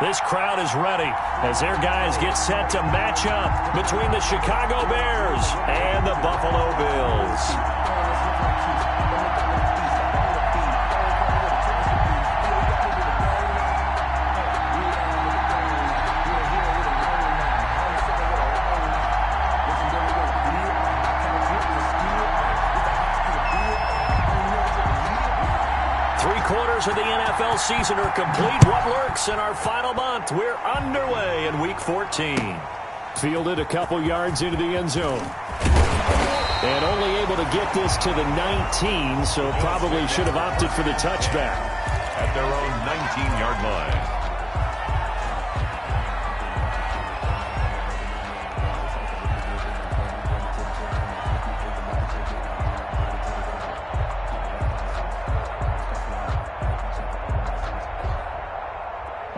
This crowd is ready as their guys get set to match up between the Chicago Bears and the Buffalo Bills. Three-quarters of the NFL season are complete. What lurks in our final month? We're underway in Week 14. Fielded a couple yards into the end zone. And only able to get this to the 19, so probably should have opted for the touchback. At their own 19-yard line.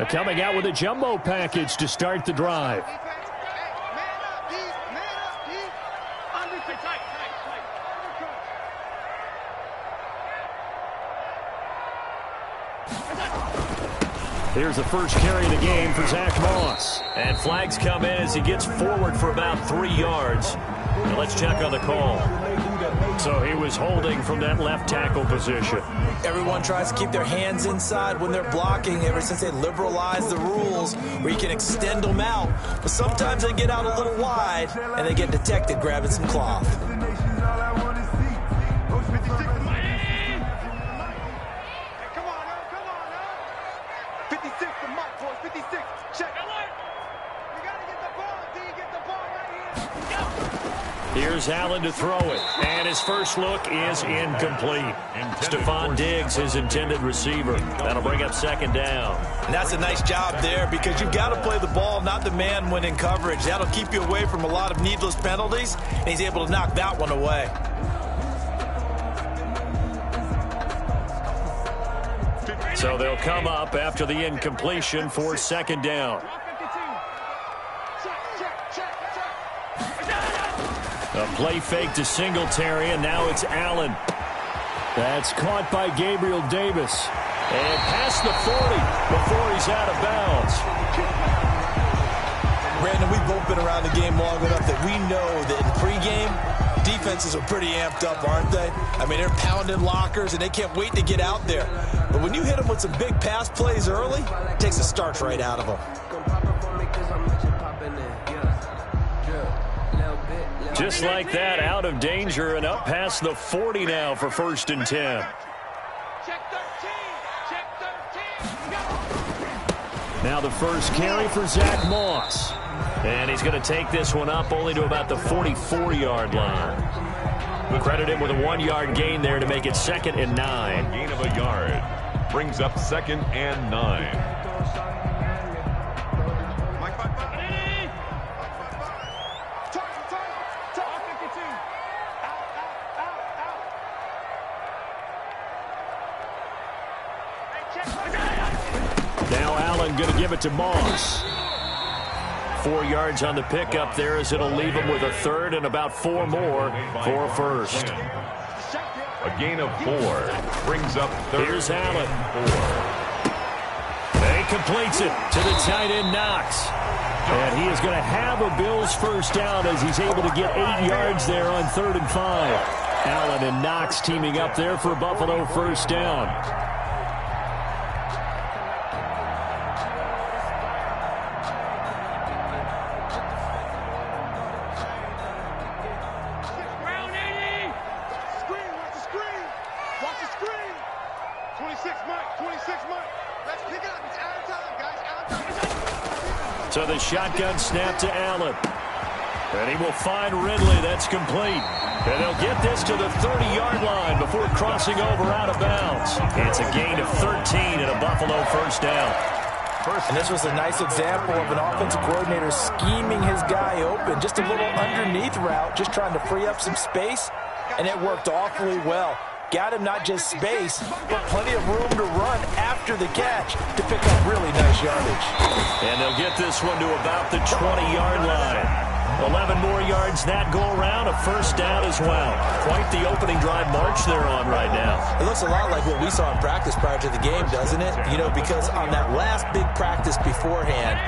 Coming out with a jumbo package to start the drive. Here's the first carry of the game for Zach Moss. And flags come in as he gets forward for about 3 yards. Now let's check on the call. So he was holding from that left tackle position. Everyone tries to keep their hands inside when they're blocking ever since they liberalized the rules where you can extend them out. But sometimes they get out a little wide and they get detected grabbing some cloth. Here's Allen to throw it, and his first look is incomplete. Stephon Diggs, his intended receiver. That'll bring up second down. And that's a nice job there because you've got to play the ball, not the man when in coverage. That'll keep you away from a lot of needless penalties, and he's able to knock that one away. So they'll come up after the incompletion for second down. A play fake to Singletary, and now it's Allen. That's caught by Gabriel Davis. And past the 40 before he's out of bounds. Brandon, we've both been around the game long enough that we know that in pregame, defenses are pretty amped up, aren't they? I mean, they're pounding lockers, and they can't wait to get out there. But when you hit them with some big pass plays early, it takes the starch right out of them. Just like that, out of danger and up past the 40 now for 1st and 10. Now the first carry for Zach Moss. And he's going to take this one up only to about the 44-yard line. Credit him with a 1-yard gain there to make it 2nd and 9. Gain of a yard brings up 2nd and 9. Going to give it to Moss. 4 yards on the pickup there as it'll leave him with a 3rd and about 4 more for a 1st. A gain of 4 brings up 3rd. Here's Allen. 4. He completes it to the tight end Knox. And he is going to have a Bills first down as he's able to get 8 yards there on 3rd and 5. Allen and Knox teaming up there for Buffalo first down. So the shotgun snap to Allen. And he will find Ridley. That's complete. And they'll get this to the 30-yard line before crossing over out of bounds. It's a gain of 13 and a Buffalo first down. And this was a nice example of an offensive coordinator scheming his guy open. Just a little underneath route, just trying to free up some space. And it worked awfully well. Got him not just space, but plenty of room to run after the catch to pick up really nice yardage. And they'll get this one to about the 20-yard line. 11 more yards that go around, a first down as well. Quite the opening drive march they're on right now. It looks a lot like what we saw in practice prior to the game, doesn't it? You know, because on that last big practice beforehand,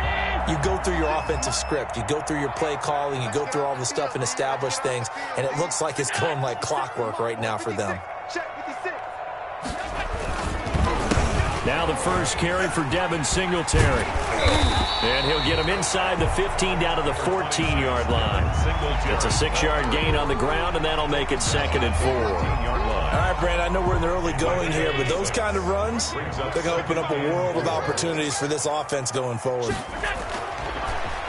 you go through your offensive script. You go through your play calling. You go through all the stuff and establish things, and it looks like it's going like clockwork right now for them. Now the first carry for Devin Singletary. And he'll get him inside the 15 down to the 14-yard line. It's a 6-yard gain on the ground, and that'll make it 2nd and 4. All right, Brand, I know we're in the early going here, but those kind of runs, they're going to open up a world of opportunities for this offense going forward.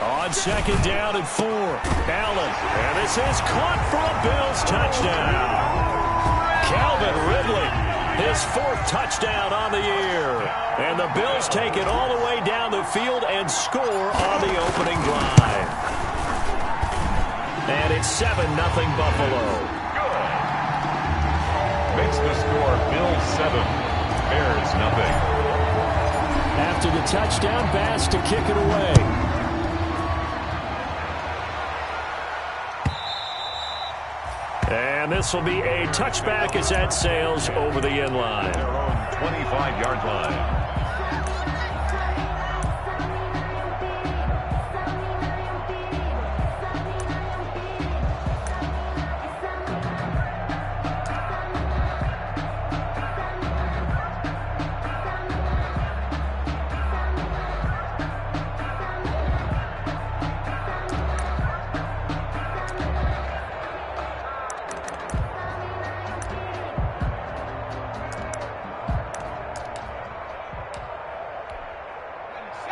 On 2nd down and 4, Allen. And this is caught for a Bills touchdown. Calvin Ridley. His 4th touchdown on the year. And the Bills take it all the way down the field and score on the opening drive. And it's 7-0 Buffalo. Good. Makes the score Bills 7, Bears nothing. After the touchdown pass to kick it away. And this will be a touchback as that sails over the end line. Their own 25-yard line.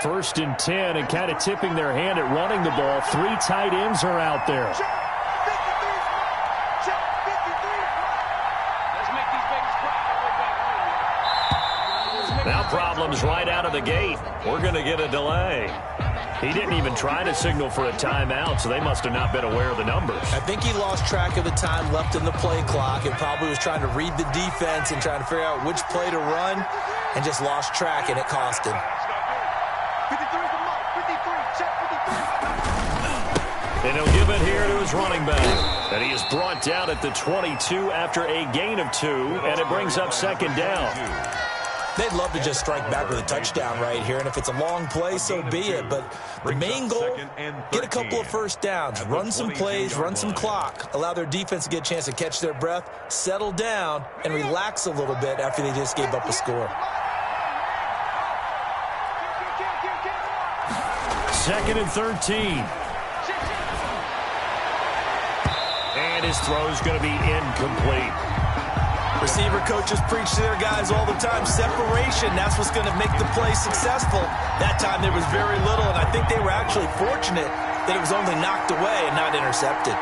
First and 10, and kind of tipping their hand at running the ball. 3 tight ends are out there. Now problems right out of the gate. We're going to get a delay. He didn't even try to signal for a timeout, so they must have not been aware of the numbers. I think he lost track of the time left in the play clock and probably was trying to read the defense and trying to figure out which play to run and just lost track, and it cost him. And he'll give it here to his running back. And he is brought down at the 22 after a gain of 2, and it brings up 2nd down. They'd love to just strike back with a touchdown right here, and if it's a long play, so be it. But the main goal, get a couple of first downs, run some plays, run some clock, allow their defense to get a chance to catch their breath, settle down, and relax a little bit after they just gave up a score. 2nd and 13. And his throw is going to be incomplete. Receiver coaches preach to their guys all the time. Separation, that's what's going to make the play successful. That time there was very little, and I think they were actually fortunate that it was only knocked away and not intercepted.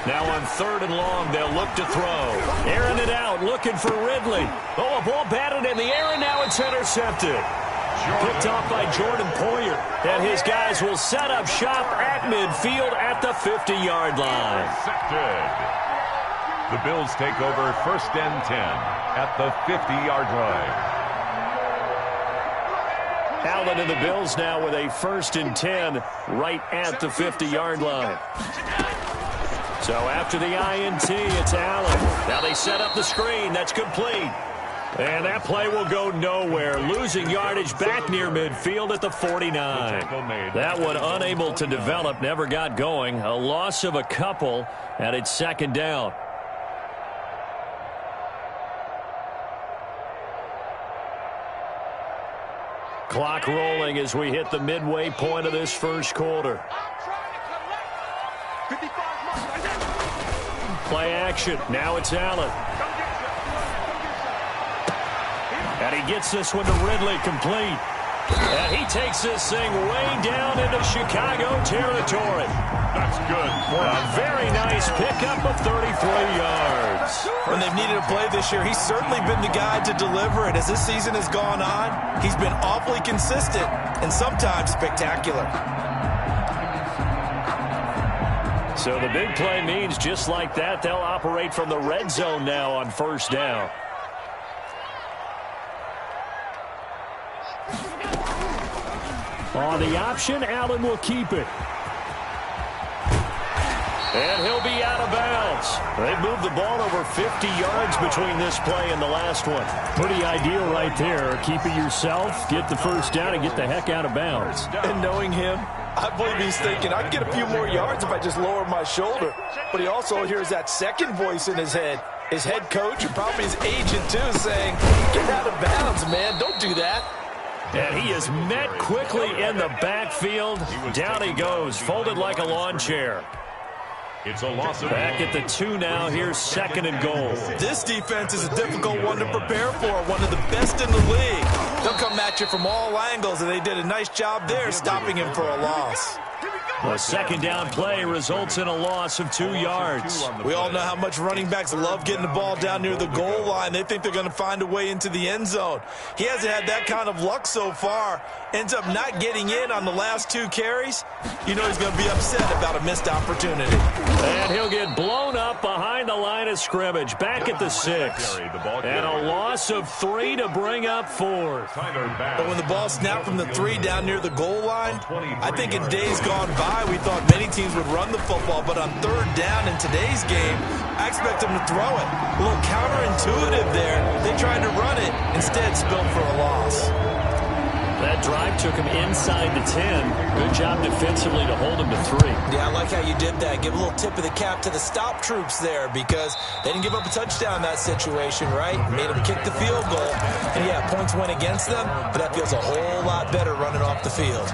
Now on 3rd and long, they'll look to throw. Airing it out, looking for Ridley. Oh, a ball batted in the air, and now it's intercepted. Picked off by Jordan Poyer. And his guys will set up shop at midfield at the 50-yard line. Intercepted. The Bills take over 1st and 10 at the 50-yard line. Allen and the Bills now with a 1st and 10 right at the 50-yard line. So after the INT, it's Allen. Now they set up the screen. That's complete. And that play will go nowhere. Losing yardage back near midfield at the 49. That one unable to develop, never got going. A loss of a couple, and it's 2nd down. Clock rolling as we hit the midway point of this first quarter. Play action. Now it's Allen. And he gets this one to Ridley, complete. And he takes this thing way down into Chicago territory. That's good. A very nice pickup of 33 yards. When they've needed a play this year, he's certainly been the guy to deliver it. As this season has gone on, he's been awfully consistent and sometimes spectacular. So the big play means just like that, they'll operate from the red zone now on 1st down. On the option, Allen will keep it. And he'll be out of bounds. They've moved the ball over 50 yards between this play and the last one. Pretty ideal right there. Keep it yourself, get the first down, and get the heck out of bounds. And knowing him, I believe he's thinking, I can get a few more yards if I just lower my shoulder. But he also hears that second voice in his head. His head coach and probably his agent, too, saying, get out of bounds, man. Don't do that. And he is met quickly in the backfield. Down he goes, folded like a lawn chair. It's a loss of back at the 2 now. Here's 2nd and goal. This defense is a difficult one to prepare for. One of the best in the league. They'll come at you from all angles, and they did a nice job there stopping him for a loss. A 2nd down play results in a loss of 2 yards. We all know how much running backs love getting the ball down near the goal line. They think they're going to find a way into the end zone. He hasn't had that kind of luck so far. Ends up not getting in on the last 2 carries. You know he's going to be upset about a missed opportunity. And he'll get blown up behind the line of scrimmage. Back at the 6. And a loss of 3 to bring up 4th. But when the ball snapped from the 3 down near the goal line, I think in days gone by, we thought many teams would run the football, but on 3rd down in today's game, I expect them to throw it. A little counterintuitive there. They tried to run it, instead spilled for a loss. That drive took him inside the 10. Good job defensively to hold him to 3. Yeah, I like how you did that. Give a little tip of the cap to the stop troops there because they didn't give up a touchdown in that situation, right? Made them kick the field goal. And, yeah, points went against them, but that feels a whole lot better running off the field.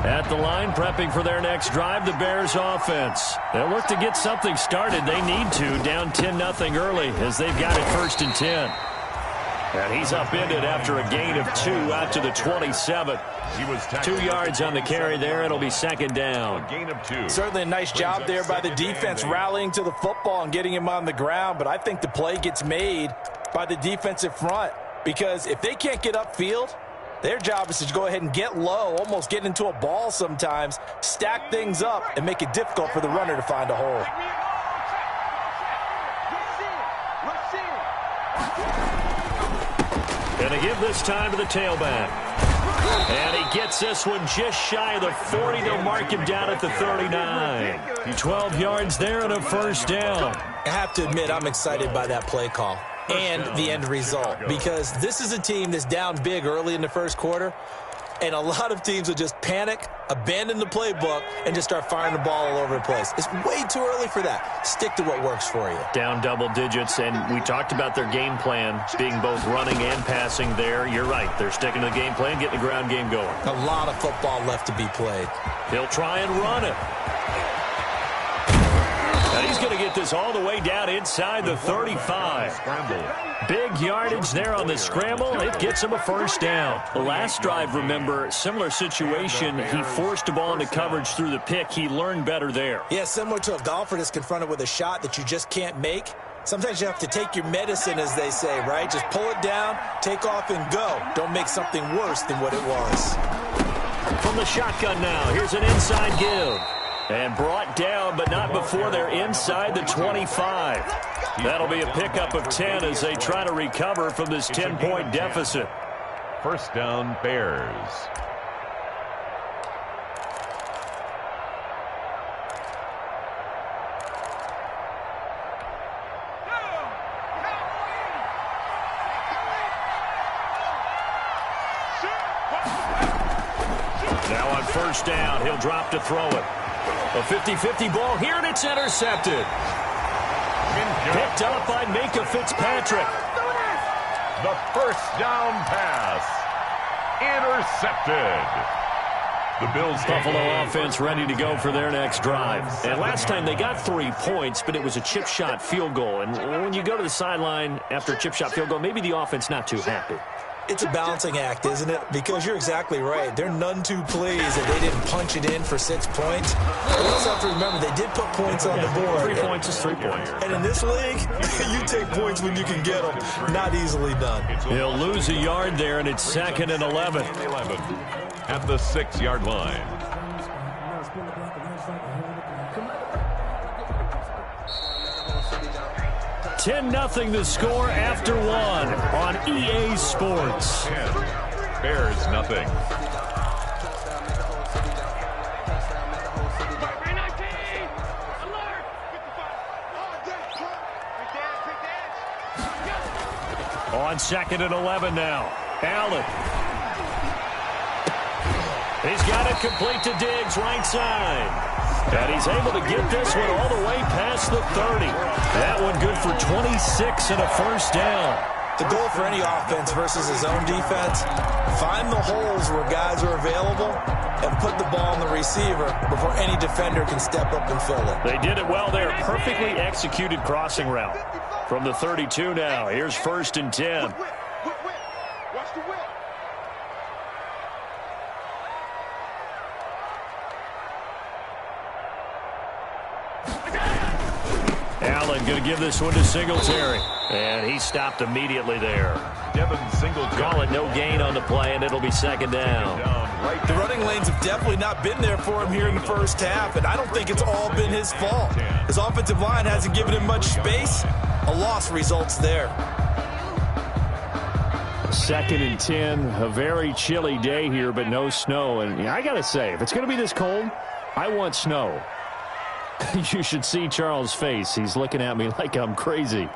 At the line, prepping for their next drive, the Bears offense. They'll look to get something started. They need to, down 10-0 early as they've got it 1st and 10. And he's upended after a gain of 2 out to the 27. He was 2 yards on the carry there. It'll be 2nd down. A gain of 2. Certainly a nice job there by the defense rallying to the football and getting him on the ground. But I think the play gets made by the defensive front because if they can't get upfield, their job is to go ahead and get low, almost get into a ball sometimes, stack things up, and make it difficult for the runner to find a hole. And they give this time to the tailback. And he gets this one just shy of the 40. They'll mark him down at the 39. 12 yards there and a 1st down. I have to admit, I'm excited by that play call and the end result because this is a team that's down big early in the 1st quarter, and a lot of teams will just panic, abandon the playbook, and just start firing the ball all over the place. It's way too early for that. Stick to what works for you. Down double digits, and we talked about their game plan being both running and passing there. You're right. They're sticking to the game plan, getting the ground game going. A lot of football left to be played. He'll try and run it. And he's going to get this all the way down inside the 35. Big yardage there on the scramble. It gets him a 1st down. The last drive, remember, similar situation. He forced the ball into coverage through the pick. He learned better there. Yeah, similar to a golfer that's confronted with a shot that you just can't make. Sometimes you have to take your medicine, as they say, right? Just pull it down, take off, and go. Don't make something worse than what it was. From the shotgun now, here's an inside give. And brought down, but not before they're inside the 25. That'll be a pickup of 10 as they try to recover from this 10-point deficit. 1st down, Bears. Now on 1st down, he'll drop to throw it. A 50-50 ball here, and it's intercepted. Picked up by Minka Fitzpatrick. The 1st down pass. Intercepted. The Bills. Buffalo offense ready to go for their next drive. And last time they got 3 points, but it was a chip shot field goal. And when you go to the sideline after a chip shot field goal, maybe the offense not too happy. It's a balancing act, isn't it? Because you're exactly right. They're none too pleased that they didn't punch it in for 6 points. But we also have to remember they did put points on the board. 3 points is 3 points. And in this league, you take points when you can get them. Not easily done. He'll lose a yard there, and it's 2nd and 11. At the 6-yard line. 10-0 the score after one on EA Sports. Bears nothing. On 2nd and 11 now. Allen. He's got it complete to Diggs, right side. And he's able to get this one all the way past the 30. That one good for 26 and a first down. The goal for any offense versus his own defense, find the holes where guys are available and put the ball on the receiver before any defender can step up and fill it. They did it well there. Perfectly executed crossing route. From the 32 now, here's 1st and 10. Watch the whip. Allen going to give this one to Singletary. And he stopped immediately there. Devin Singletary. Call it no gain on the play, and it'll be 2nd down. The running lanes have definitely not been there for him here in the first half, and I don't think it's all been his fault. His offensive line hasn't given him much space. A loss results there. 2nd and 10, a very chilly day here, but no snow. And I got to say, if it's going to be this cold, I want snow. You should see Charles' face. He's looking at me like I'm crazy.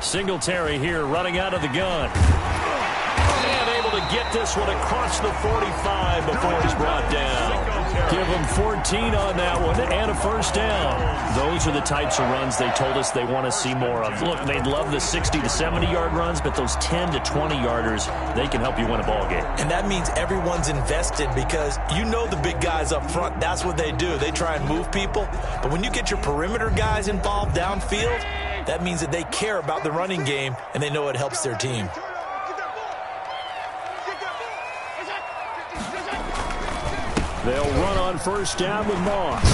Singletary here running out of the gun. And able to get this one across the 45 before he's brought down. Give him 14 on that one and a first down. Those are the types of runs they told us they want to see more of. Look, they'd love the 60 to 70-yard runs, but those 10 to 20-yarders, they can help you win a ball game. And that means everyone's invested because you know the big guys up front, that's what they do. They try and move people. But when you get your perimeter guys involved downfield, that means that they care about the running game and they know it helps their team. They'll run on first down with Moss.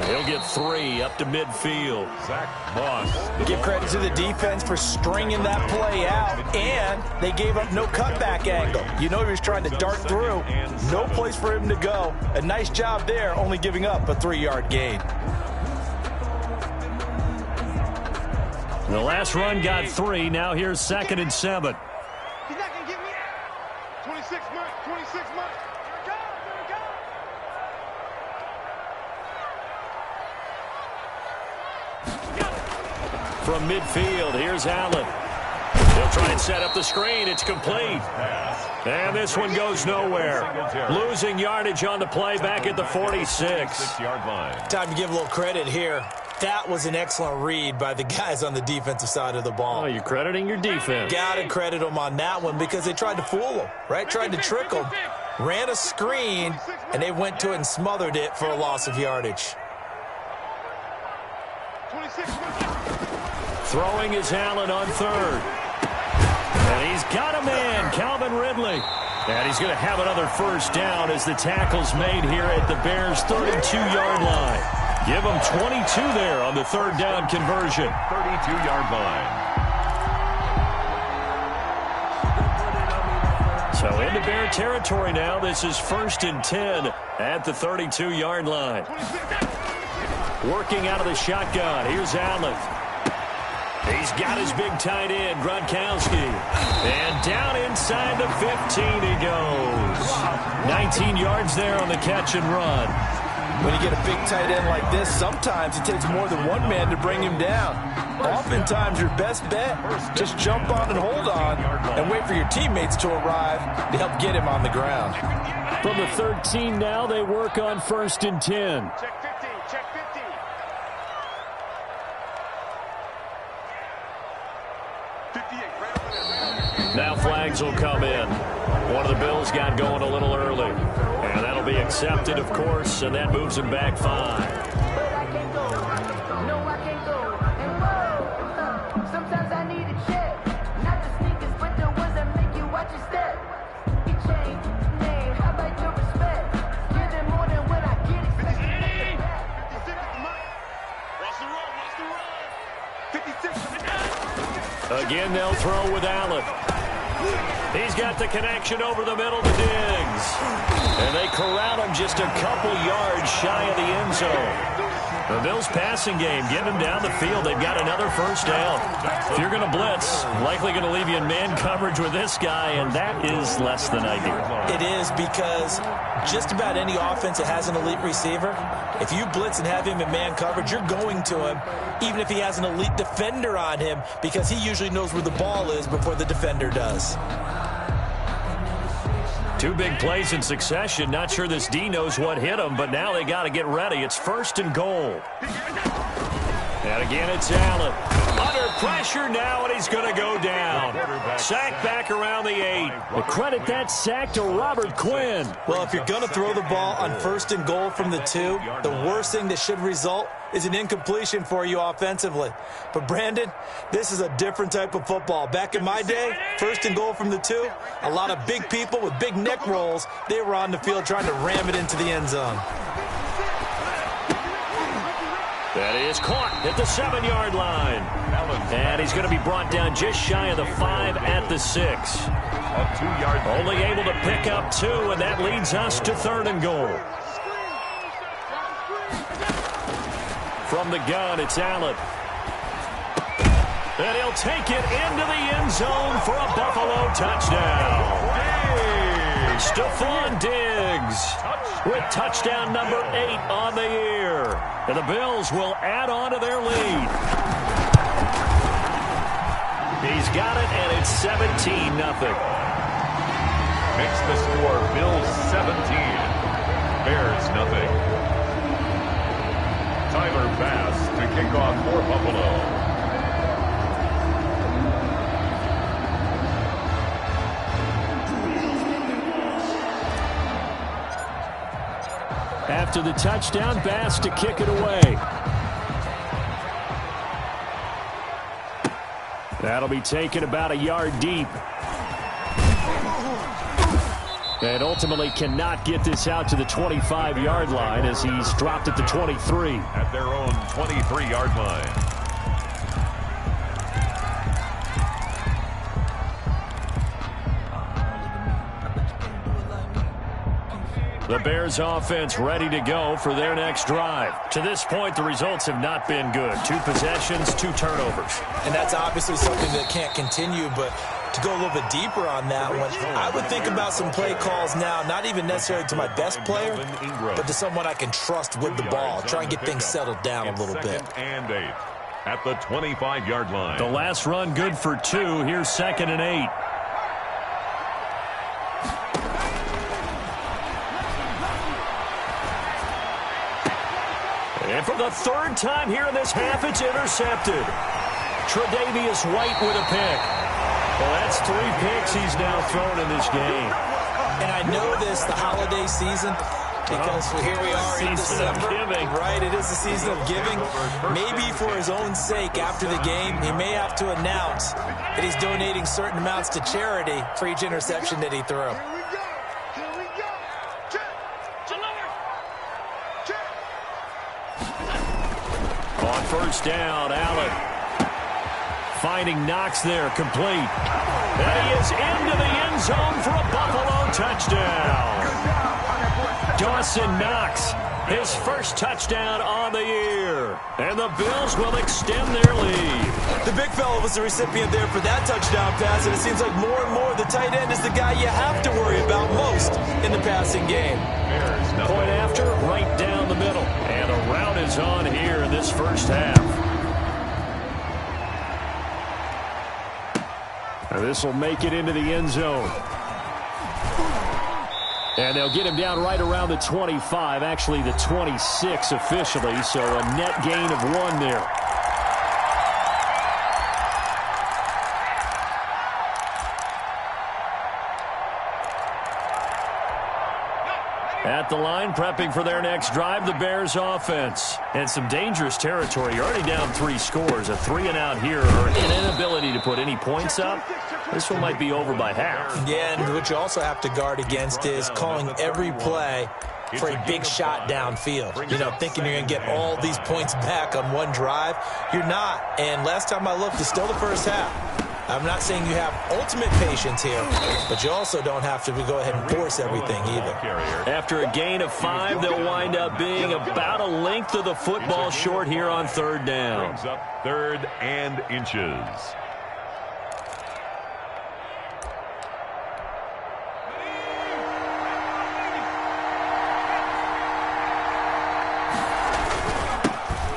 He'll get 3 up to midfield. Zach Moss. Give credit to the defense for stringing that play out, and they gave up no cutback angle. You know he was trying to dart through. No place for him to go. A nice job there, only giving up a 3-yard gain. The last run got 3. Now here's 2nd and 7. He's not going to get me out. 26 months. 26 months. From midfield, here's Allen. He'll try and set up the screen. It's complete. And this one goes nowhere. Losing yardage on the play back at the 46. 6-yard line. Time to give a little credit here. That was an excellent read by the guys on the defensive side of the ball. Oh, you're crediting your defense. Got to credit them on that one because they tried to fool them, right? Tried to trick them. Ran a screen, and they went to it and smothered it for a loss of yardage. 26 months. Throwing is Allen on 3rd. And he's got a man, Calvin Ridley. And he's going to have another first down as the tackle's made here at the Bears' 32-yard line. Give him 22 there on the 3rd down conversion. 32-yard line. So into Bear territory now. This is 1st and 10 at the 32-yard line. Working out of the shotgun. Here's Allen. He's got his big tight end, Gronkowski. And down inside the 15 he goes. 19 yards there on the catch and run. When you get a big tight end like this, sometimes it takes more than one man to bring him down. Oftentimes, your best bet, just jump on and hold on and wait for your teammates to arrive to help get him on the ground. From the 13 now, they work on 1st and 10. Check 15. Check 15. Now flags will come in. One of the Bills got going a little early. And that'll be accepted, of course, and that moves him back 5. Again, they'll throw with Allen. He's got the connection over the middle to Diggs. And they corral him just a couple yards shy of the end zone. The Bills' passing game, getting them down the field. They've got another first down. If you're going to blitz, likely going to leave you in man coverage with this guy, and that is less than ideal. It is, because just about any offense that has an elite receiver, if you blitz and have him in man coverage, you're going to him, even if he has an elite defender on him, because he usually knows where the ball is before the defender does. Two big plays in succession. Not sure this D knows what hit him, but now they got to get ready. It's 1st and goal. And again, it's Allen. Under pressure now, and he's going to go down. Sack back around the 8. But credit that sack to Robert Quinn. Well, if you're going to throw the ball on 1st and goal from the 2, the worst thing that should result is an incompletion for you offensively. But, Brandon, this is a different type of football. Back in my day, 1st and goal from the 2, a lot of big people with big neck rolls, they were on the field trying to ram it into the end zone. That is caught at the 7-yard line. And he's going to be brought down just shy of the 5 at the 6. Only able to pick up 2, and that leads us to 3rd and goal. From the gun, it's Allen. And he'll take it into the end zone for a Buffalo touchdown. Stephon Diggs with touchdown number 8 on the year. And the Bills will add on to their lead. He's got it, and it's 17-0. Makes the score Bills 17, Bears nothing. Tyler Bass to kick off for Buffalo. After the touchdown, Bass to kick it away. That'll be taken about a yard deep. And ultimately cannot get this out to the 25-yard line as he's dropped at the 23. At their own 23-yard line. The Bears offense ready to go for their next drive. To this point, the results have not been good. 2 possessions, 2 turnovers. And that's obviously something that can't continue, but to go a little bit deeper on that one, I would think about some play calls now, not even necessarily to my best player, but to someone I can trust with the ball. Try and get things settled down a little bit. And 8 at the 25-yard line. The last run good for 2. Here's 2nd and 8. And for the 3rd time here in this half, it's intercepted. Tre'Davious White with a pick. Well, that's 3 picks he's now thrown in this game. And I know this, the holiday season, because here we are in December. Right, it is the season of giving. Maybe for his own sake, after the game, he may have to announce that he's donating certain amounts to charity for each interception that he threw. On 1st down, Allen finding Knox there, complete. And he is into the end zone for a Buffalo touchdown. Dawson Knox, his first touchdown on the year. And the Bills will extend their lead. The big fella was the recipient there for that touchdown pass, and it seems like more and more the tight end is the guy you have to worry about most in the passing game. Point after, right down the middle. And a rout is on here in this first half. And this will make it into the end zone. And they'll get him down right around the 25, actually the 26 officially, so a net gain of 1 there. At the line, prepping for their next drive, the Bears offense. And some dangerous territory. You're already down 3 scores. A 3-and-out here, or an inability to put any points up. This one might be over by half. Yeah, and what you also have to guard against is calling every play for a big shot downfield. You know, thinking you're going to get all these points back on one drive. You're not. And last time I looked, it's still the first half. I'm not saying you have ultimate patience here, but you also don't have to go ahead and force everything either. After a gain of 5, they'll wind up being about a length of the football short here on third down. Brings up 3rd and inches.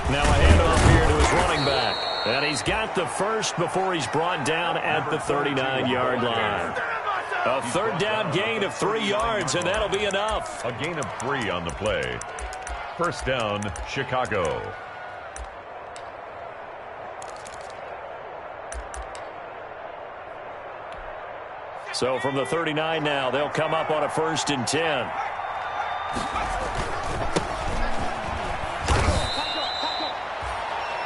Now a handoff here to his running back. And he's got the first before he's brought down at the 39-yard line. A third down gain of 3 yards, and that'll be enough. A gain of 3 on the play. First down, Chicago. So from the 39 now, they'll come up on a 1st and 10.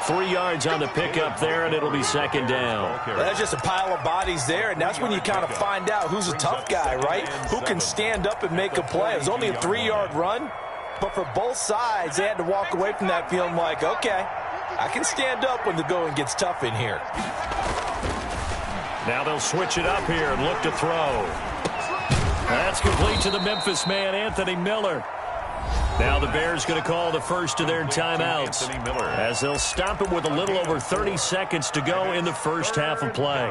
Three yards on the pickup there, and it'll be 2nd down. That's just a pile of bodies there, and that's when you kind of find out who's a tough guy, right? Who can stand up and make a play. It was only a 3-yard run, but for both sides, they had to walk away from that feeling like, okay, I can stand up when the going gets tough in here. Now they'll switch it up here and look to throw. That's complete to the Memphis man, Anthony Miller. Now the Bears going to call the first of their timeouts as they'll stop it with a little over 30 seconds to go in the first half of play.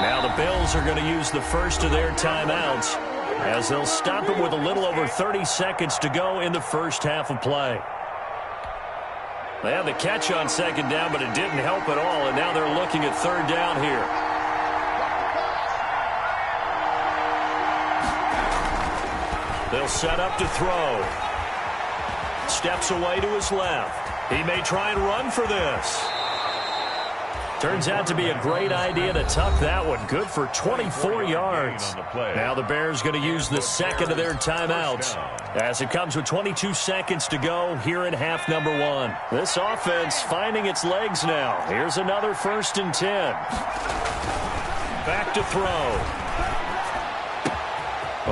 Now the Bills are going to use the first of their timeouts as they'll stop it with a little over 30 seconds to go in the first half of play. They had the catch on 2nd down, but it didn't help at all, and now they're looking at 3rd down here. They'll set up to throw. Steps away to his left. He may try and run for this. Turns out to be a great idea to tuck that one. Good for 24 yards. Now the Bears going to use the second of their timeouts as it comes with 22 seconds to go here in half number 1. This offense finding its legs now. Here's another 1st and 10. Back to throw.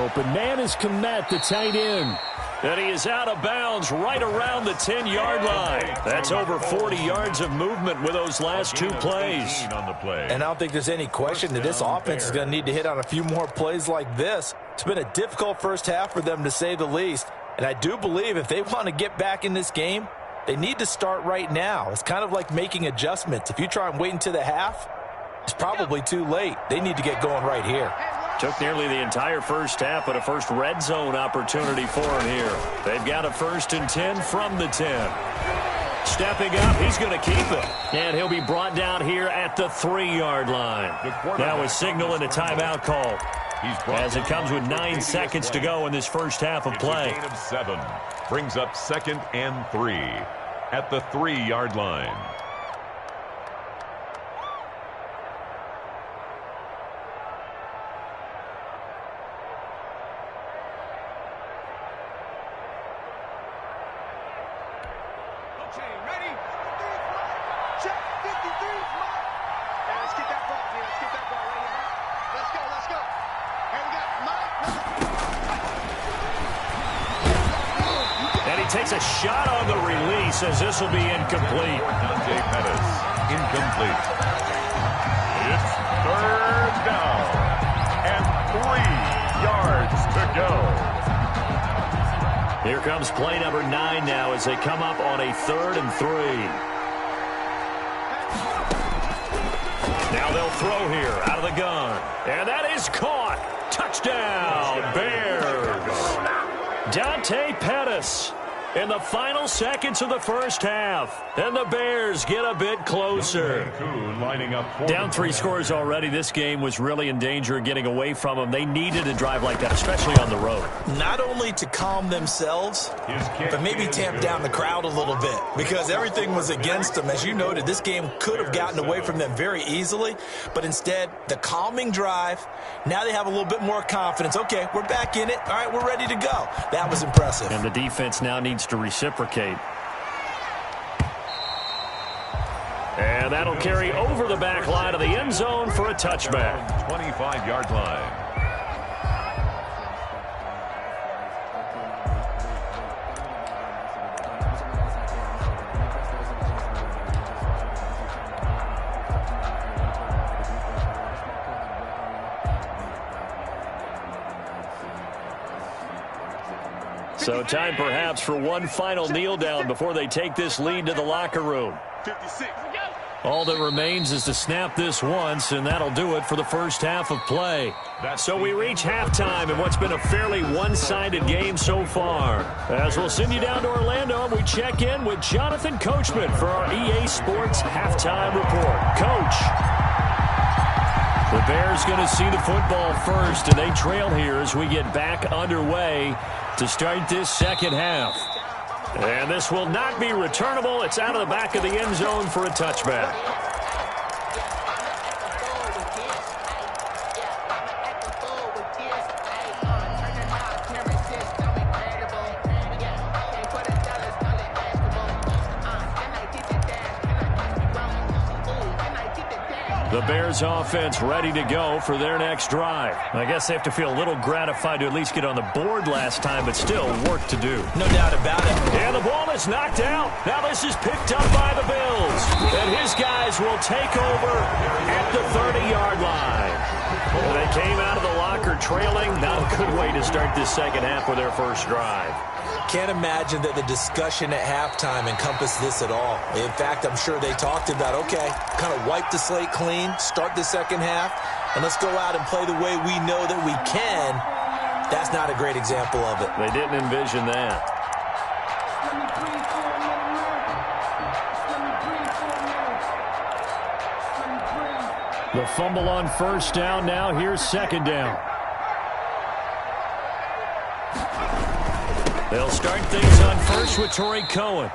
Open man is Kmet, the tight end. And he is out of bounds right around the 10-yard line. That's over 40 yards of movement with those last 2 plays. And I don't think there's any question that this offense is going to need to hit on a few more plays like this. It's been a difficult first half for them, to say the least. And I do believe if they want to get back in this game, they need to start right now. It's kind of like making adjustments. If you try and wait until the half, it's probably too late. They need to get going right here. Took nearly the entire first half, but a first red zone opportunity for him here. They've got a 1st and 10 from the 10. Stepping up, he's going to keep it. And he'll be brought down here at the 3-yard line. Now a signal and a timeout call as it comes with 9 seconds to go in this first half of play. Gain of 7 brings up 2nd and 3 at the 3-yard line. Takes a shot on the release as this will be incomplete. Incomplete. It's 3rd down and 3 yards to go. Here comes play number 9 now as they come up on a 3rd and 3. Now they'll throw here out of the gun. And that is caught. Touchdown, Bears. Dante Pettis in the final seconds of the first half. And the Bears get a bit closer. Down 3 scores already. This game was really in danger of getting away from them. They needed a drive like that, especially on the road. Not only to calm themselves, but maybe tamp down the crowd a little bit, because everything was against them. As you noted, this game could have gotten away from them very easily, but instead, the calming drive, now they have a little bit more confidence. Okay, we're back in it. All right, we're ready to go. That was impressive. And the defense now needs to reciprocate. And that'll carry over the back line of the end zone for a touchback. 25-yard line. So time perhaps for one final kneel down before they take this lead to the locker room. 56. All that remains is to snap this once, and that'll do it for the first half of play. So we reach halftime in what's been a fairly one-sided game so far. As we'll send you down to Orlando, we check in with Jonathan Coachman for our EA Sports Halftime Report. Coach. The Bears going to see the football first, and they trail here as we get back underway to start this second half. And this will not be returnable. It's out of the back of the end zone for a touchback. The Bears offense ready to go for their next drive. I guess they have to feel a little gratified to at least get on the board last time, but still work to do. No doubt about it. And the ball is knocked out. Now this is picked up by the Bills. And his guys will take over at the 30-yard line. And they came out of the locker trailing. Not a good way to start this second half with their first drive. Can't imagine that the discussion at halftime encompassed this at all. In fact, I'm sure they talked about, okay, kind of wipe the slate clean, start the second half, and let's go out and play the way we know that we can. That's not a great example of it. They didn't envision that. The fumble on first down now. Here's second down. They'll start things on first with Torrey Cohen.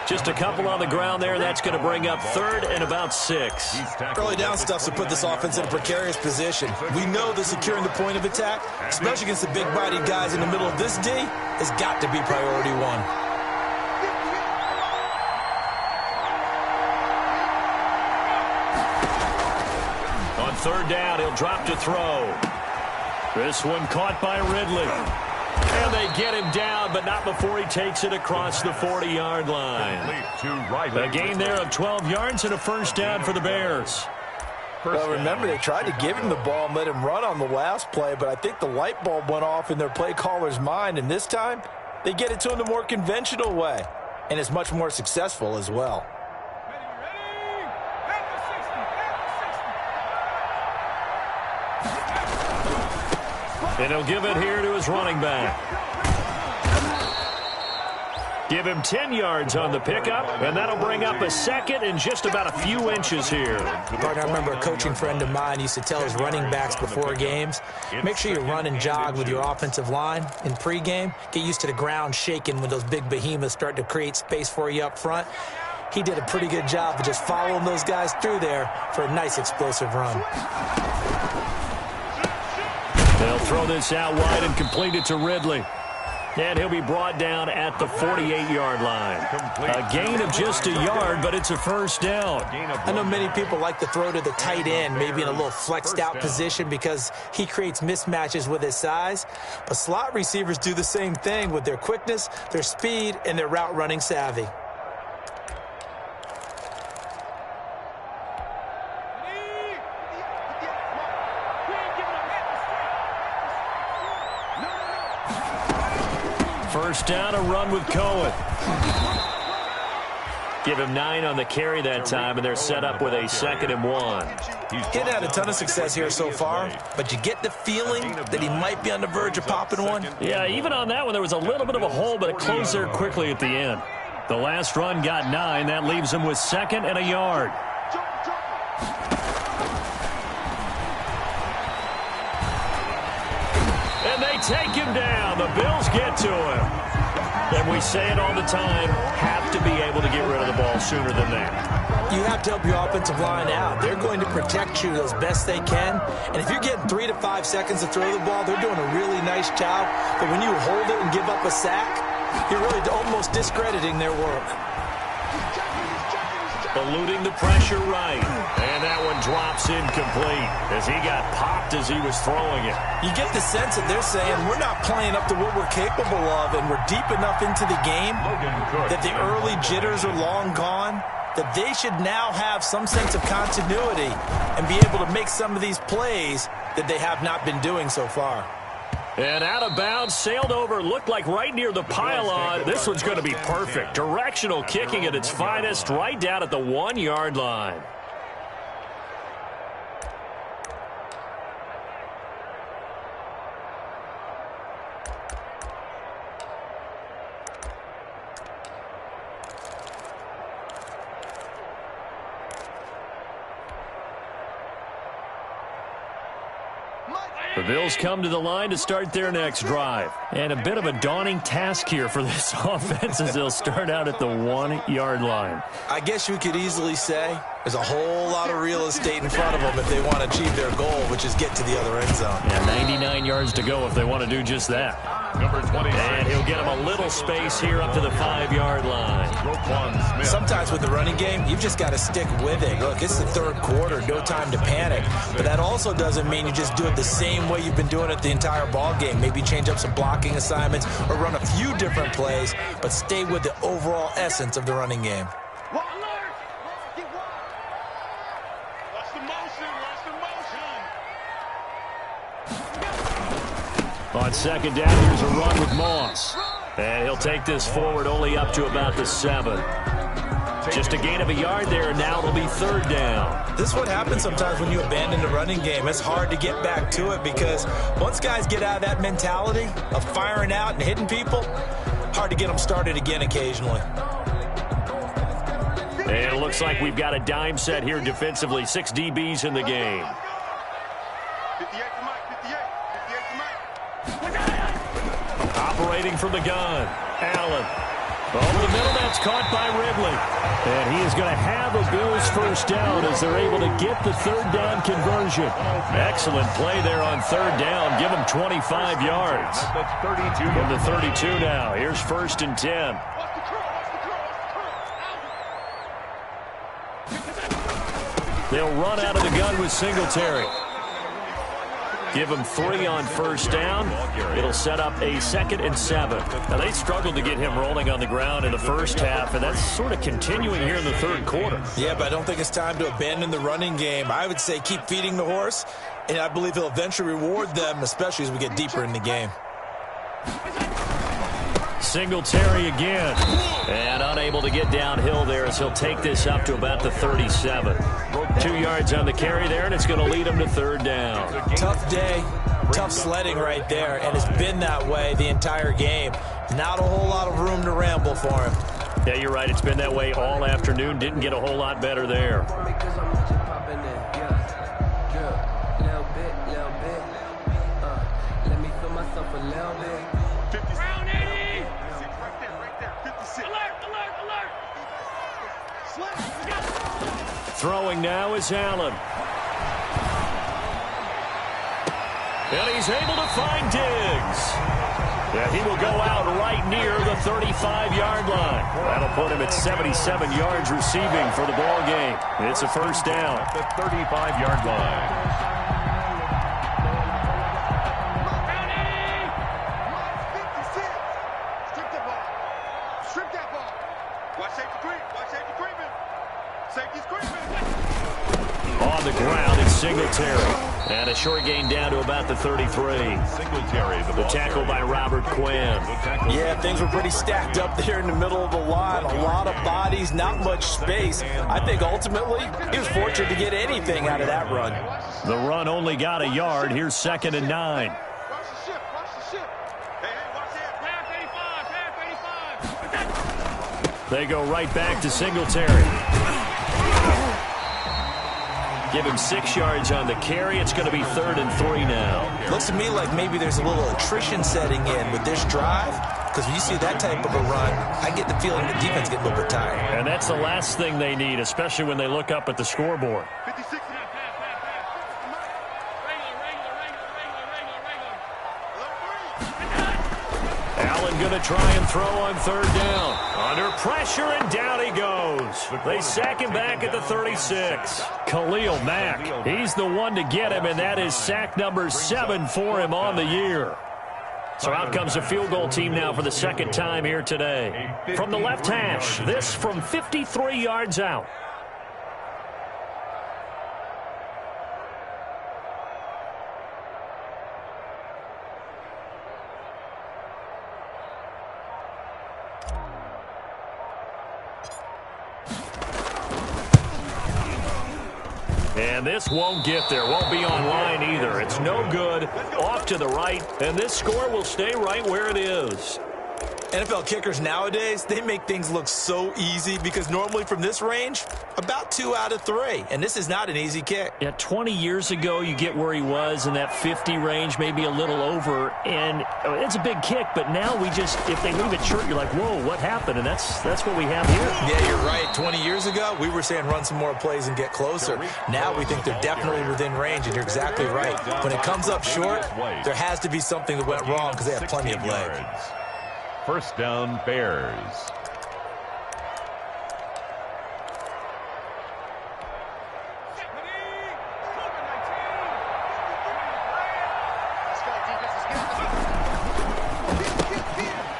Just a couple on the ground there. That's going to bring up third and about 6. Early down stuff to put this offense in a precarious position. We know that securing the point of attack, especially against the big-bodied guys in the middle of this D, has got to be priority one. On third down, he'll drop to throw. This one caught by Ridley. And they get him down, but not before he takes it across the 40-yard line. A gain there of 12 yards and a first down for the Bears. Well, remember, they tried to give him the ball and let him run on the last play, but I think the light bulb went off in their play caller's mind, and this time they get it to him the more conventional way, and it's much more successful as well. And he'll give it here to his running back. Give him 10 yards on the pickup, and that'll bring up a second and just about a few inches here. Partner, I remember a coaching friend of mine used to tell his running backs before games, make sure you run and jog with your offensive line in pregame. Get used to the ground shaking when those big behemoths start to create space for you up front. He did a pretty good job of just following those guys through there for a nice explosive run. They'll throw this out wide and complete it to Ridley. And he'll be brought down at the 48-yard line. A gain of just a yard, but it's a first down. I know many people like to throw to the tight end, maybe in a little flexed-out position because he creates mismatches with his size. But slot receivers do the same thing with their quickness, their speed, and their route-running savvy. First down, a run with Cohen. Give him 9 on the carry that time, and they're set up with a 2nd and 1. He's getting had a ton of success here so far, but you get the feeling that he might be on the verge of popping one. Yeah, even on that one, there was a little bit of a hole, but it closed there quickly at the end. The last run got 9. That leaves him with 2nd and a yard. And they take him down. The Bills get to him. And we say it all the time, have to be able to get rid of the ball sooner than that. You have to help your offensive line out. They're going to protect you as best they can. And if you're getting 3 to 5 seconds to throw the ball, they're doing a really nice job. But when you hold it and give up a sack, you're really almost discrediting their work. Eluding the pressure right. And that one drops incomplete as he got popped as he was throwing it. You get the sense that they're saying we're not playing up to what we're capable of, and we're deep enough into the game that the early jitters are long gone, that they should now have some sense of continuity and be able to make some of these plays that they have not been doing so far. And out of bounds, sailed over, looked like right near the pylon. This one's going to be perfect. Directional kicking at its finest, right down at the 1-yard line. The Bills come to the line to start their next drive. And a bit of a daunting task here for this offense as they'll start out at the 1-yard line. I guess you could easily say there's a whole lot of real estate in front of them if they want to achieve their goal, which is get to the other end zone. Yeah, 99 yards to go if they want to do just that. Number 26. And he'll get him a little space here up to the 5-yard line. Sometimes with the running game, you've just got to stick with it. Look, it's the third quarter, no time to panic. But that also doesn't mean you just do it the same way you've been doing it the entire ball game. Maybe change up some blocking assignments or run a few different plays, but stay with the overall essence of the running game. On second down, here's a run with Moss. And he'll take this forward only up to about the 7. Just a gain of a yard there, and now it'll be third down. This is what happens sometimes when you abandon the running game. It's hard to get back to it because once guys get out of that mentality of firing out and hitting people, hard to get them started again occasionally. And it looks like we've got a dime set here defensively. 6 DBs in the game. 58 to Mike, 58 to Mike. Operating from the gun, Allen. Over the middle, that's caught by Ridley. And he is going to have a Bills first down as they're able to get the third down conversion. Excellent play there on third down. Give them 25 yards. From the 32 now. Here's first and 10. They'll run out of the gun with Singletary. Give him 3 on first down. It'll set up a 2nd and 7. Now, they struggled to get him rolling on the ground in the first half, and that's sort of continuing here in the third quarter. Yeah, but I don't think it's time to abandon the running game. I would say keep feeding the horse, and I believe he'll eventually reward them, especially as we get deeper in the game. Singletary again. And unable to get downhill there as he'll take this up to about the 37. 2 yards on the carry there, and it's going to lead him to third down. Tough day, tough sledding right there, and it's been that way the entire game. Not a whole lot of room to ramble for him. Yeah, you're right. It's been that way all afternoon. Didn't get a whole lot better there. Throwing now is Allen. And he's able to find Diggs. And he will go out right near the 35-yard line. That'll put him at 77 yards receiving for the ball game. It's a first down. At the 35-yard line. On the ground, it's Singletary. And a short gain down to about the 33. Singletary, the tackle by Robert Quinn. Yeah, things were pretty stacked up there in the middle of the line. A lot of bodies, not much space. I think ultimately he was fortunate to get anything out of that run. The run only got a yard. Here's 2nd and 9. They go right back to Singletary. Give him 6 yards on the carry. It's going to be 3rd and 3 now. Looks to me like maybe there's a little attrition setting in with this drive, because when you see that type of a run, I get the feeling the defense getting a little bit tired. And that's the last thing they need, especially when they look up at the scoreboard. 56. Allen going to try and throw on third down. Under pressure, and down he goes. They sack him back at the 36. Khalil Mack, he's the one to get him, and that is sack number 7 for him on the year. So out comes a field goal team now for the second time here today. From the left hash, this from 53 yards out. And this won't get there. Won't be online either. It's no good. Off to the right. And this score will stay right where it is. NFL kickers nowadays, they make things look so easy because normally from this range, about 2 out of 3. And this is not an easy kick. Yeah, 20 years ago, you get where he was in that 50 range, maybe a little over. And it's a big kick, but now we just, if they leave it short, you're like, whoa, what happened? And that's what we have here. Yeah, you're right. 20 years ago, we were saying run some more plays and get closer. Now we think they're definitely within range, and you're exactly right. When it comes up short, there has to be something that went wrong because they have plenty of leg. First down, Bears.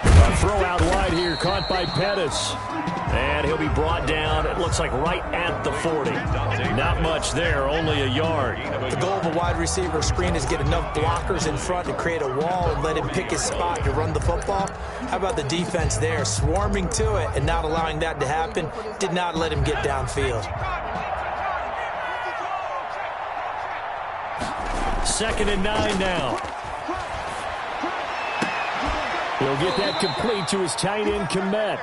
A throw out wide here, caught by Pettis. And he'll be brought down, it looks like right at the 40. Not much there, only a yard. The goal of a wide receiver screen is get enough blockers in front to create a wall and let him pick his spot to run the football. How about the defense there, swarming to it and not allowing that to happen? Did not let him get downfield. 2nd and 9 now. He'll get that complete to his tight end, Komet.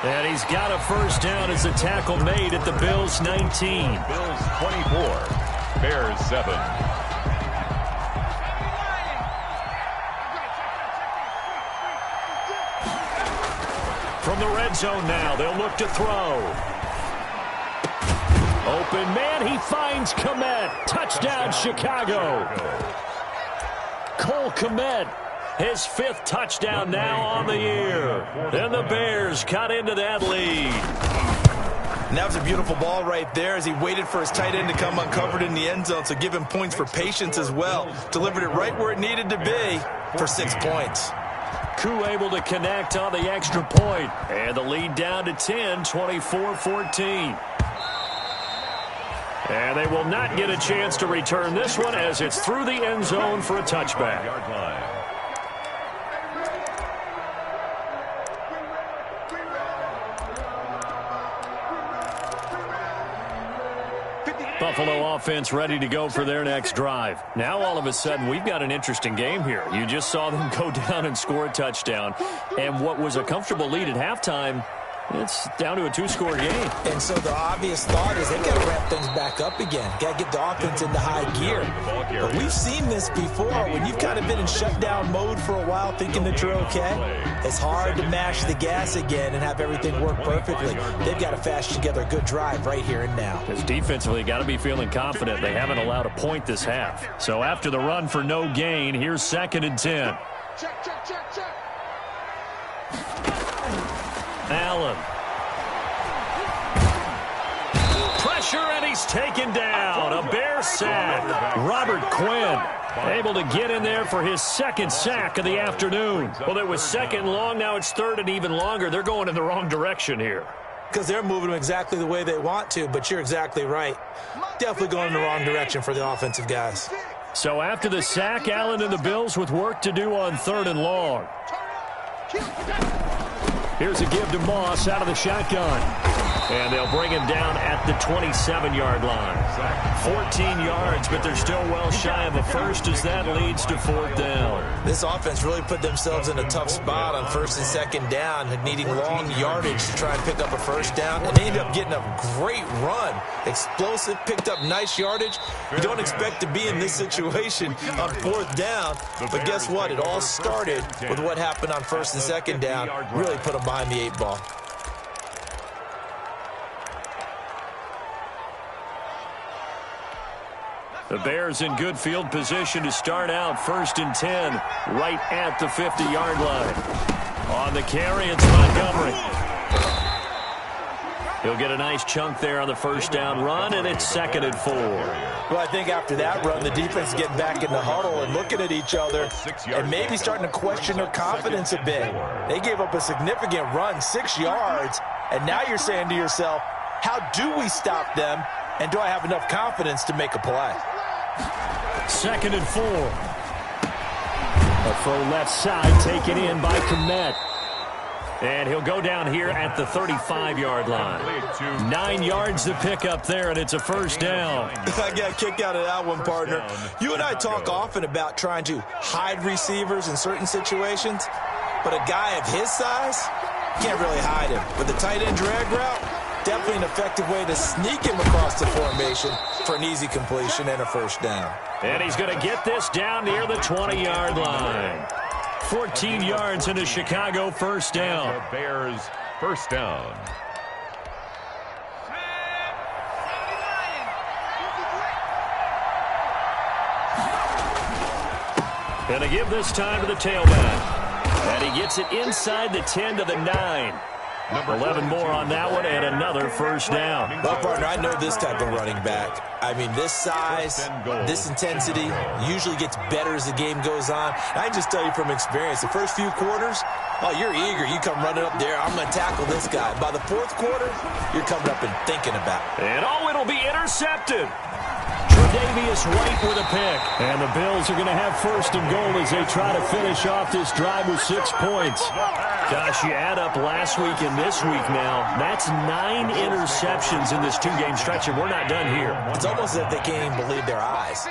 And he's got a first down as the tackle made at the Bills' 19. Bills 24, Bears 7. From the red zone now, they'll look to throw. Open man, he finds Komet. Touchdown, Chicago. Cole Komet. His 5th touchdown now on the year. And the Bears cut into that lead. And that was a beautiful ball right there as he waited for his tight end to come uncovered in the end zone, so give him points for patience as well. Delivered it right where it needed to be for 6 points. Koo able to connect on the extra point. And the lead down to 10, 24-14. And they will not get a chance to return this one as it's through the end zone for a touchback. Buffalo offense ready to go for their next drive. Now all of a sudden we've got an interesting game here. You just saw them go down and score a touchdown. And what was a comfortable lead at halftime, it's down to a 2-score game. And so the obvious thought is they've got to ramp things back up again. Got to get the offense into high gear. But we've seen this before. When you've kind of been in shutdown mode for a while thinking that you're okay, it's hard to mash the gas again and have everything work perfectly. They've got to fashion together a good drive right here and now. Because defensively, got to be feeling confident. They haven't allowed a point this half. So after the run for no gain, here's 2nd and 10. Check, check, check, check. Allen. Pressure, and he's taken down. A Bear sack. Robert Quinn able to get in there for his 2nd sack of the afternoon. Well, it was 2nd long. Now it's 3rd and even longer. They're going in the wrong direction here. Because they're moving them exactly the way they want to, but you're exactly right. Definitely going in the wrong direction for the offensive guys. So after the sack, Allen and the Bills with work to do on 3rd and long. Here's a give to Moss out of the shotgun. And they'll bring him down at the 27-yard line. 14 yards, but they're still well shy of a first as that leads to 4th down. This offense really put themselves in a tough spot on 1st and 2nd down, needing long yardage to try and pick up a first down. And they ended up getting a great run. Explosive, picked up nice yardage. You don't expect to be in this situation on 4th down. But guess what? It all started with what happened on 1st and 2nd down. Really put them behind the 8 ball. The Bears in good field position to start out 1st and 10 right at the 50-yard line. On the carry, it's Montgomery. He'll get a nice chunk there on the first down run, and it's 2nd and 4. Well, I think after that run, the defense is getting back in the huddle and looking at each other and maybe starting to question their confidence a bit. They gave up a significant run, 6 yards, and now you're saying to yourself, how do we stop them, and do I have enough confidence to make a play? 2nd and 4. A throw left side taken in by Komet. And he'll go down here at the 35-yard line. 9 yards to pick up there, and it's a first down. I got a kick out of that one, partner. You and I talk often about trying to hide receivers in certain situations, but a guy of his size, can't really hide him. With the tight end drag route, definitely an effective way to sneak him across the formation for an easy completion and a first down. And he's going to get this down near the 20-yard line. 14 yards into Chicago, first down. The Bears first down. And to give this time to the tailback. And he gets it inside the 10 to the 9. 11 more on that one, and another first down. Well, partner, I know this type of running back. I mean, this size, this intensity usually gets better as the game goes on. And I can just tell you from experience, the first few quarters, oh, you're eager. You come running up there, I'm going to tackle this guy. By the fourth quarter, you're coming up and thinking about it. And oh, it'll be intercepted. Tre'Davious White with a pick. And the Bills are going to have first and goal as they try to finish off this drive with 6 points. Gosh, you add up last week and this week now. That's 9 interceptions in this 2-game stretch, and we're not done here. It's almost as if they can't even believe their eyes.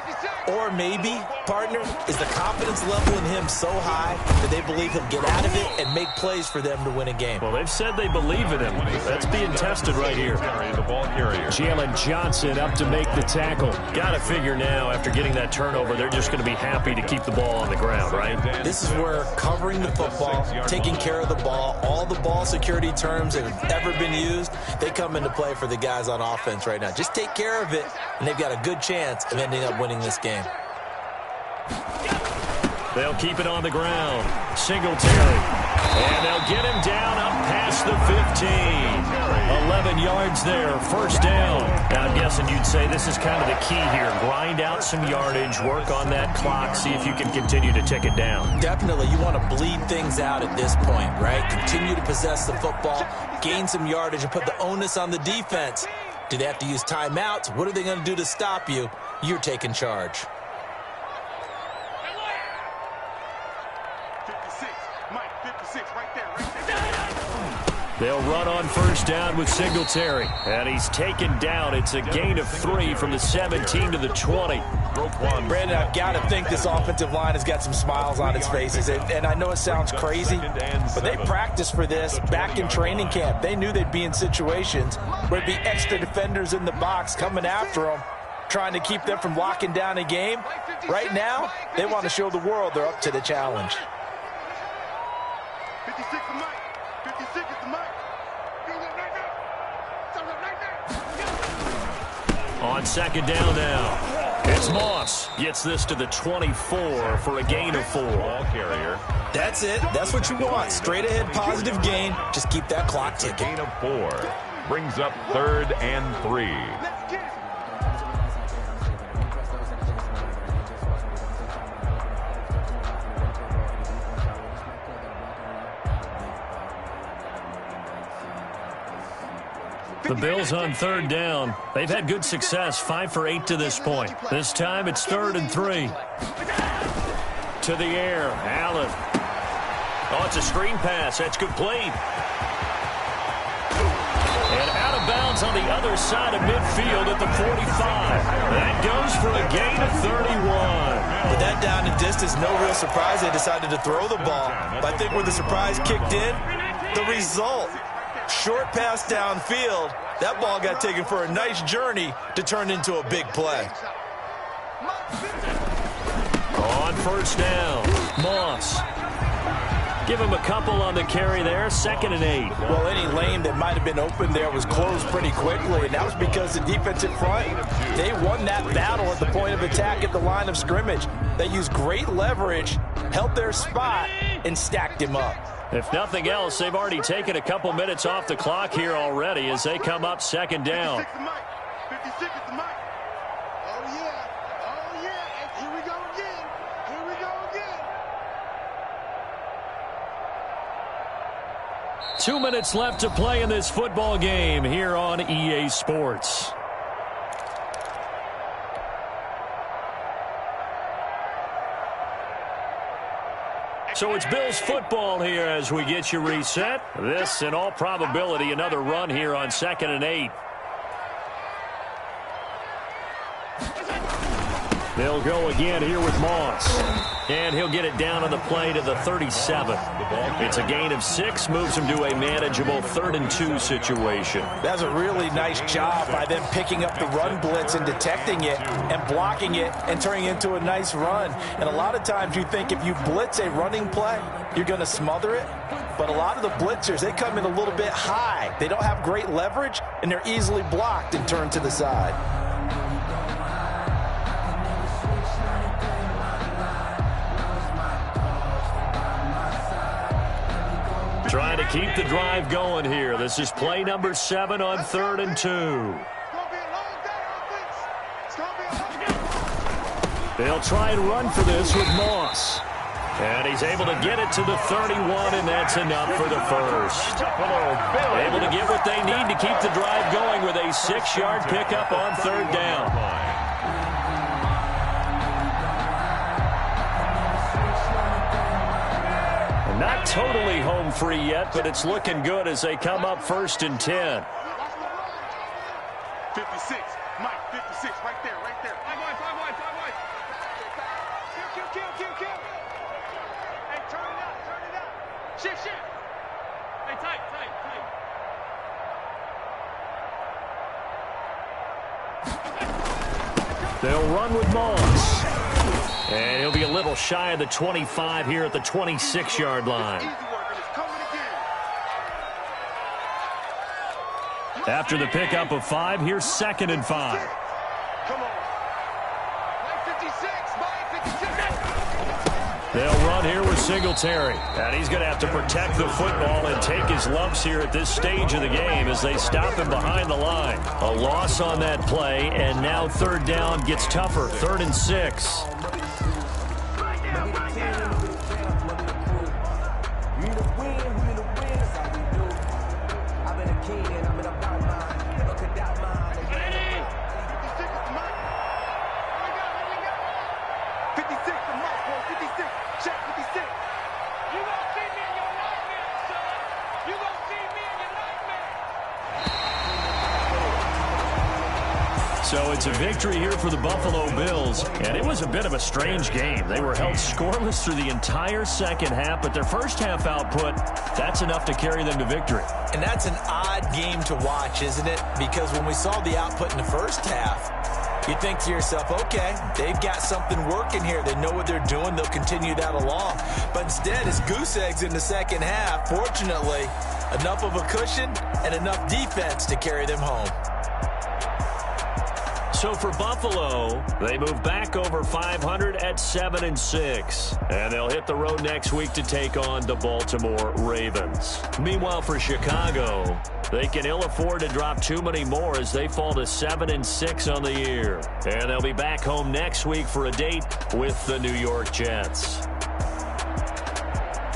Or maybe, partner, is the confidence level in him so high that they believe he'll get out of it and make plays for them to win a game. Well, they've said they believe in him. That's being tested right here. The ball carrier. Jalen Johnson up to make the tackle. Got to figure now, after getting that turnover, they're just going to be happy to keep the ball on the ground, right? This is where covering the football, taking care of the ball, all the ball security terms that have ever been used, they come into play for the guys on offense right now. Just take care of it, and they've got a good chance of ending up winning this game. They'll keep it on the ground. Singletary. And they'll get him down up past the 15. 11 yards there, first down. Now, I'm guessing you'd say this is kind of the key here. Grind out some yardage, work on that clock, see if you can continue to tick it down. Definitely, you want to bleed things out at this point, right? Continue to possess the football, gain some yardage, and put the onus on the defense. Do they have to use timeouts? What are they going to do to stop you? You're taking charge. 56, Mike, 56, right there. They'll run on first down with Singletary. And he's taken down. It's a gain of 3 from the 17 to the 20. Brandon, I've got to think this offensive line has got some smiles on its faces. And I know it sounds crazy, but they practiced for this back in training camp. They knew they'd be in situations where there'd be extra defenders in the box coming after them, trying to keep them from locking down a game. Right now, they want to show the world they're up to the challenge. 56 is Mike. 56 is the Mike. On second down now. It's Moss. Gets this to the 24 for a gain of 4. Ball carrier. That's it. That's what you want. Straight ahead positive gain. Just keep that clock ticking. Gain of 4. Brings up 3rd and 3. The Bills on third down. They've had good success, 5 for 8 to this point. This time it's 3rd and 3. To the air, Allen. Oh, it's a screen pass. That's complete. And out of bounds on the other side of midfield at the 45. That goes for a gain of 31. With that down and distance, no real surprise they decided to throw the ball. But I think where the surprise kicked in, the result. Short pass downfield. That ball got taken for a nice journey to turn into a big play. On first down, Moss. Give him a couple on the carry there, 2nd and 8. Well, any lane that might have been open there was closed pretty quickly, and that was because the defensive front, they won that battle at the point of attack at the line of scrimmage. They used great leverage, held their spot, and stacked him up. If nothing else, they've already taken a couple minutes off the clock here already as they come up second down. 56 is the Mike. Oh, yeah. Oh, yeah. And here we go again. Here we go again. 2 minutes left to play in this football game here on EA Sports. So it's Bills football here as we get you reset. This, in all probability, another run here on 2nd and 8. They'll go again here with Moss. And he'll get it down on the play to the 37. It's a gain of 6, moves him to a manageable 3rd and 2 situation. That's a really nice job by them picking up the run blitz and detecting it and blocking it and turning it into a nice run. And a lot of times you think if you blitz a running play, you're going to smother it. But a lot of the blitzers, they come in a little bit high. They don't have great leverage, and they're easily blocked and turned to the side. Trying to keep the drive going here. This is play number 7 on 3rd and 2. They'll try and run for this with Moss. And he's able to get it to the 31, and that's enough for the first. Able to get what they need to keep the drive going with a 6-yard pickup on 3rd down. Not totally home free yet, but it's looking good as they come up 1st and 10. 56, Mike, 56, right there, right there. 5 wide. Kill. Hey, turn it up. Shift. Hey, tight. They'll run with Moss. And he'll be a little shy of the 25 here at the 26-yard line. After the pickup of 5, here's 2nd and 5. Come on. 56, 56. They'll run here with Singletary. And he's going to have to protect the football and take his lumps here at this stage of the game as they stop him behind the line. A loss on that play, and now 3rd down gets tougher. 3rd and 6. So it's a victory here for the Buffalo Bills, and it was a bit of a strange game. They were held scoreless through the entire second half, but their first half output, that's enough to carry them to victory. And that's an odd game to watch, isn't it? Because when we saw the output in the first half, you think to yourself, okay, they've got something working here. They know what they're doing. They'll continue that along. But instead, it's goose eggs in the second half. Fortunately, enough of a cushion and enough defense to carry them home. So for Buffalo, they move back over 500 at 7 and 6. And they'll hit the road next week to take on the Baltimore Ravens. Meanwhile, for Chicago, they can ill afford to drop too many more as they fall to 7 and 6 on the year. And they'll be back home next week for a date with the New York Jets.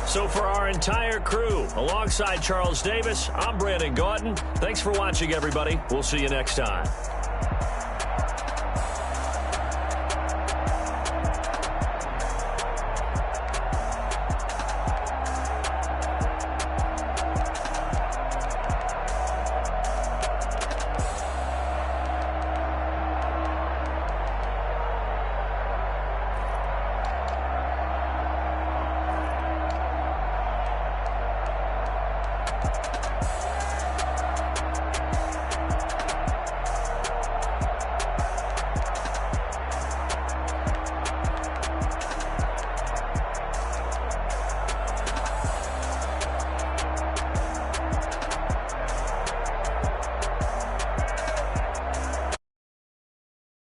So for our entire crew, alongside Charles Davis, I'm Brandon Gaudin. Thanks for watching, everybody. We'll see you next time.